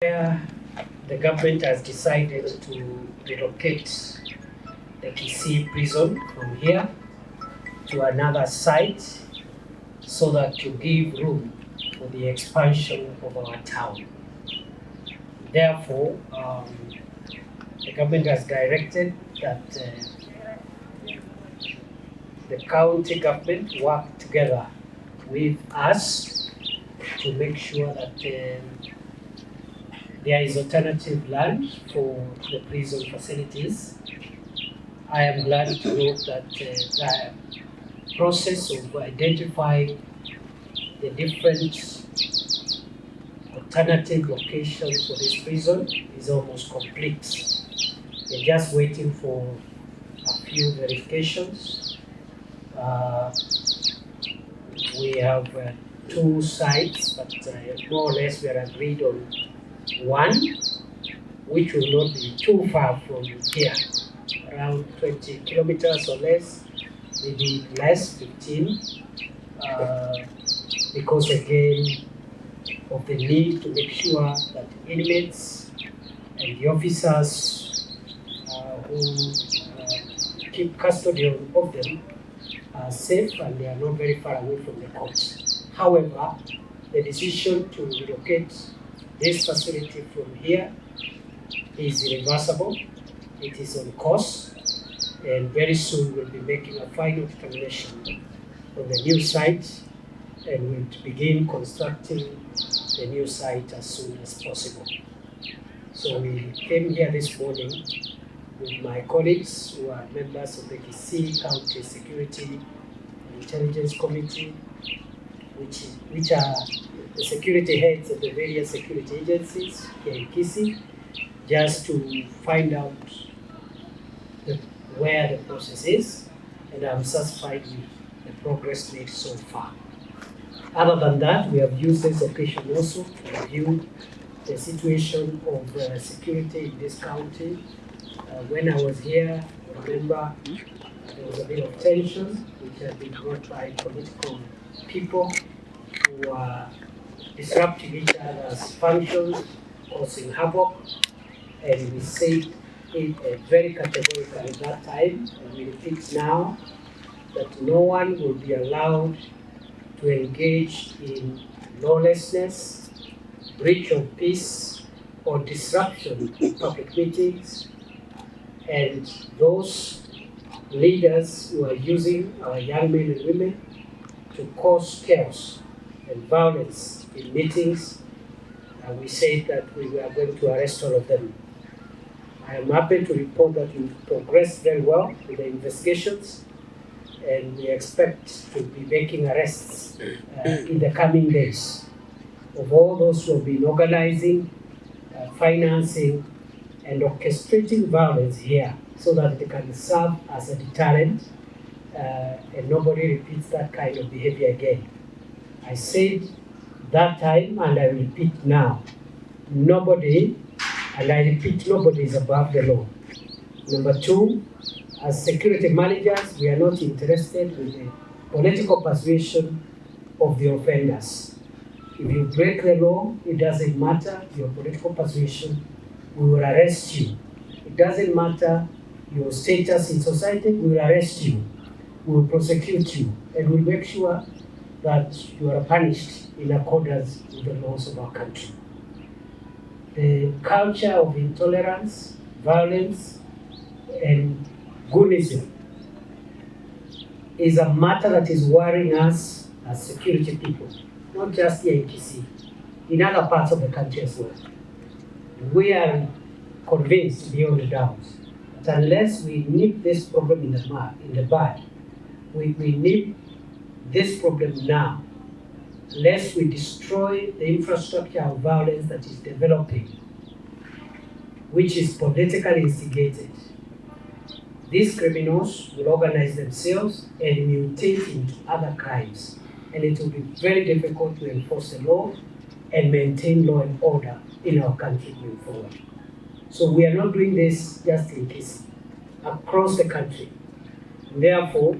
Where the government has decided to relocate the Kisii prison from here to another site so that to give room for the expansion of our town. Therefore, the government has directed that the county government work together with us to make sure that there is alternative land for the prison facilities. I am glad to note that the process of identifying the different alternative locations for this prison is almost complete. We're just waiting for a few verifications. We have two sites, but more or less we are agreed on one, which will not be too far from here, around 20 kilometers or less, maybe less, 15, because again of the need to make sure that inmates and the officers who keep custody of them are safe and they are not very far away from the courts. However, the decision to relocate this facility from here is irreversible. It is on course, and very soon we'll be making a final determination on the new site, and we'll begin constructing the new site as soon as possible. So we came here this morning with my colleagues who are members of the Kisii County Security and Intelligence Committee, which are the security heads of the various security agencies here in Kisii, just to find out where the process is, and I'm satisfied with the progress made so far. Other than that, we have used this occasion also to review the situation of security in this county. When I was here, remember, there was a bit of tension which had been brought by political people who are disrupting each other's functions, causing havoc, and we said it very categorically at that time, and we repeat now, that no one will be allowed to engage in lawlessness, breach of peace, or disruption of public meetings, and those leaders who are using our young men and women to cause chaos and violence in meetings, we said that we were going to arrest all of them. I am happy to report that we've progressed very well with the investigations, and we expect to be making arrests in the coming days of all those who have been organizing, financing, and orchestrating violence here, so that it can serve as a deterrent and nobody repeats that kind of behavior again. I said that time, and I repeat now, nobody, and I repeat, nobody is above the law. Number two, as security managers, we are not interested with the political persuasion of the offenders. If you break the law, it doesn't matter your political persuasion, we will arrest you. It doesn't matter your status in society, we will arrest you, we will prosecute you, and we'll make sure that you are punished in accordance with the laws of our country. The culture of intolerance, violence, and goonism is a matter that is worrying us as security people, not just here in Kisii, in other parts of the country as well. We are convinced beyond a doubt that unless we nip this problem in the bud, we nip this problem now, lest we destroy the infrastructure of violence that is developing, which is politically instigated. These criminals will organize themselves and mutate into other crimes, and it will be very difficult to enforce the law and maintain law and order in our country going forward. So we are not doing this just in Kisii, across the country. And therefore,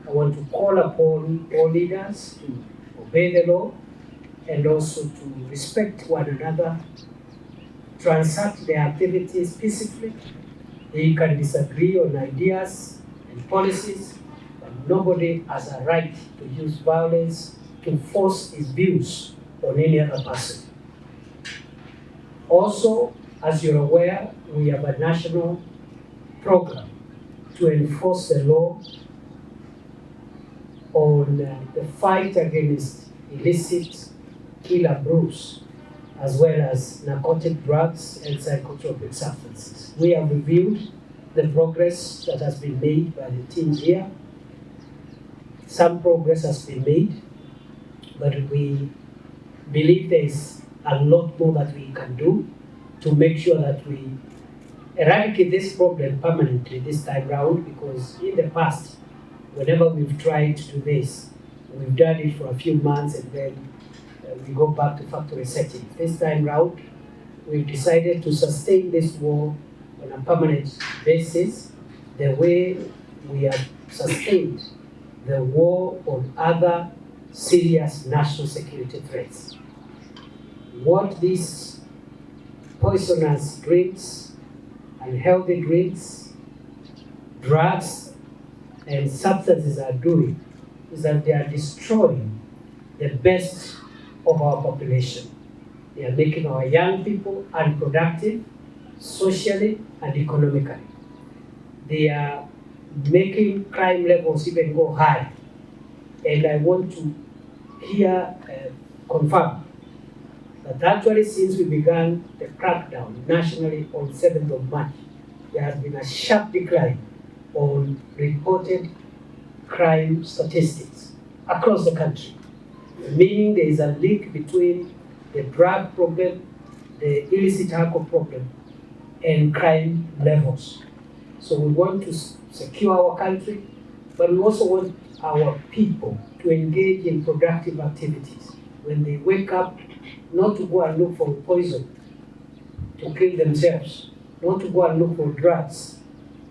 I want to call upon all leaders to obey the law and also to respect one another transact their activities peacefully. They can disagree on ideas and policies, but nobody has a right to use violence to force his views on any other person. Also, as you're aware, we have a national program to enforce the law on the fight against illicit killer brews, as well as narcotic drugs and psychotropic substances. We have reviewed the progress that has been made by the teams here. Some progress has been made, but we believe there is a lot more that we can do to make sure that we eradicate this problem permanently this time round, because in the past, whenever we've tried to do this, we've done it for a few months and then we go back to factory settings. This time round, we've decided to sustain this war on a permanent basis, the way we have sustained the war on other serious national security threats. What these poisonous drinks, unhealthy drinks, drugs, and substances are doing is that they are destroying the best of our population. They are making our young people unproductive, socially and economically. They are making crime levels even go high. And I want to here confirm that actually since we began the crackdown nationally on 7th of March, there has been a sharp decline on reported crime statistics across the country, meaning there is a link between the drug problem, the illicit alcohol problem, and crime levels. So we want to secure our country, but we also want our people to engage in productive activities. When they wake up, not to go and look for poison to kill themselves, not to go and look for drugs,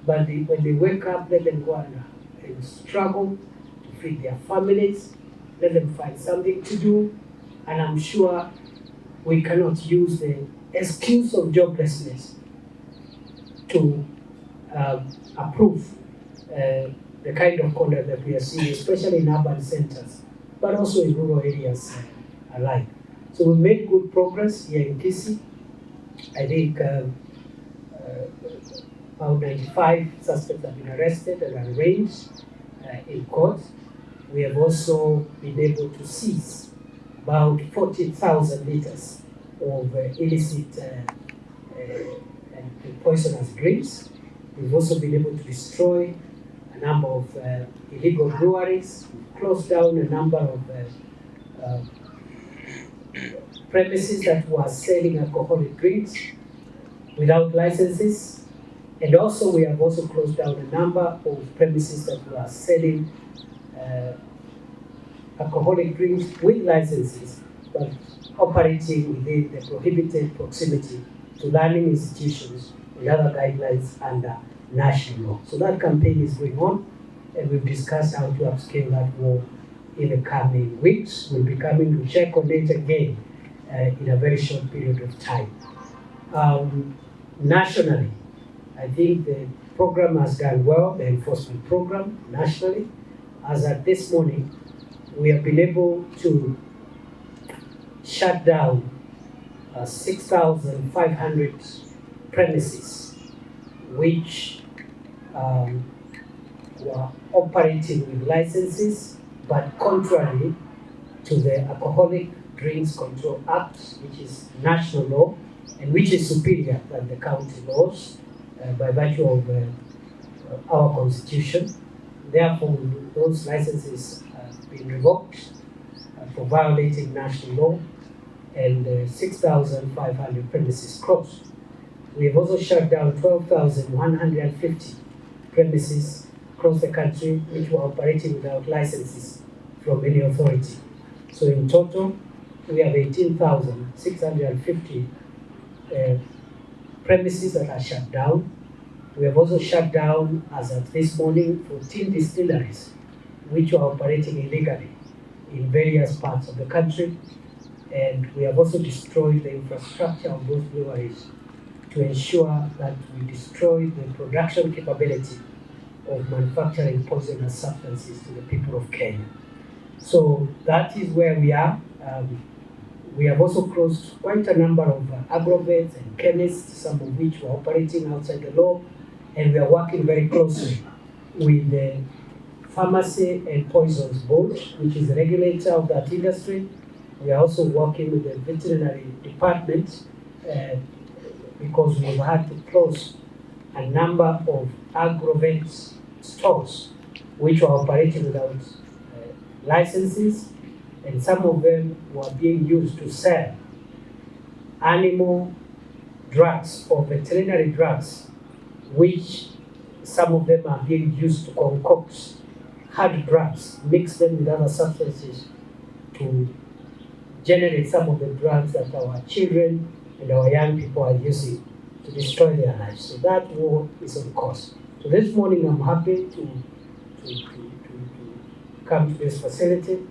but when they wake up, let them go and struggle to feed their families, let them find something to do, and I'm sure we cannot use the excuse of joblessness to approve the kind of conduct that we are seeing, especially in urban centers, but also in rural areas alike. So we made good progress here in Kisii. I think about 95 suspects have been arrested and arraigned in court. We have also been able to seize about 40,000 liters of illicit and poisonous drinks. We've also been able to destroy a number of illegal breweries. We've closed down a number of premises that were selling alcoholic drinks without licenses. And also we have also closed down a number of premises that were selling alcoholic drinks with licenses, but operating within the prohibited proximity to learning institutions and other guidelines under national law. So that campaign is going on, and we've discussed how to upscale that war in the coming weeks. We'll be coming to check on it again in a very short period of time. Nationally, I think the program has done well, the enforcement program nationally. As at this morning, we have been able to shut down 6,500 premises which were operating with licenses, but contrary to the Alcoholic Drinks Control Act, which is national law and which is superior than the county laws by virtue of our constitution. Therefore, those licenses have been revoked for violating national law, and 6,500 premises closed. We have also shut down 12,150 premises across the country which were operating without licenses from any authority. So in total, we have 18,650 premises that are shut down. We have also shut down, as of this morning, 14 distilleries which are operating illegally in various parts of the country. and we have also destroyed the infrastructure of those breweries to ensure that we destroy the production capability of manufacturing poisonous substances to the people of Kenya. So that is where we are. We have also closed quite a number of agrovets and chemists, some of which were operating outside the law, and we are working very closely with the Pharmacy and Poisons Board, which is the regulator of that industry. We are also working with the veterinary department because we've had to close a number of agrovet stores which were operating without licenses, and some of them were being used to sell animal drugs or veterinary drugs, which some of them are being used to concoct hard drugs, mix them with other substances to generate some of the drugs that our children and our young people are using to destroy their lives. So that war is on course. So this morning I'm happy to come to this facility.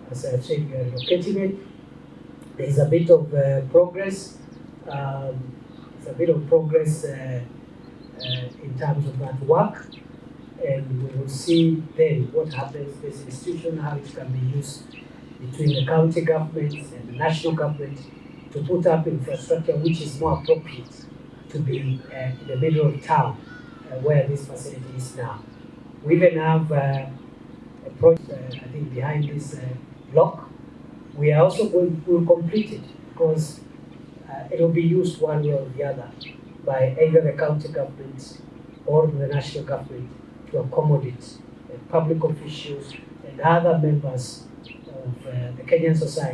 As I said, we are relocating it. There is a bit of progress. It's a bit of progress in terms of that work, and we will see then what happens. This institution, how it can be used between the county governments and the national government to put up infrastructure which is more appropriate to be in the middle of town where this facility is now. We even have a project, I think, behind this block. We are also going to complete it because it will be used one way or the other by either the county governments or the national government to accommodate public officials and other members of the Kenyan society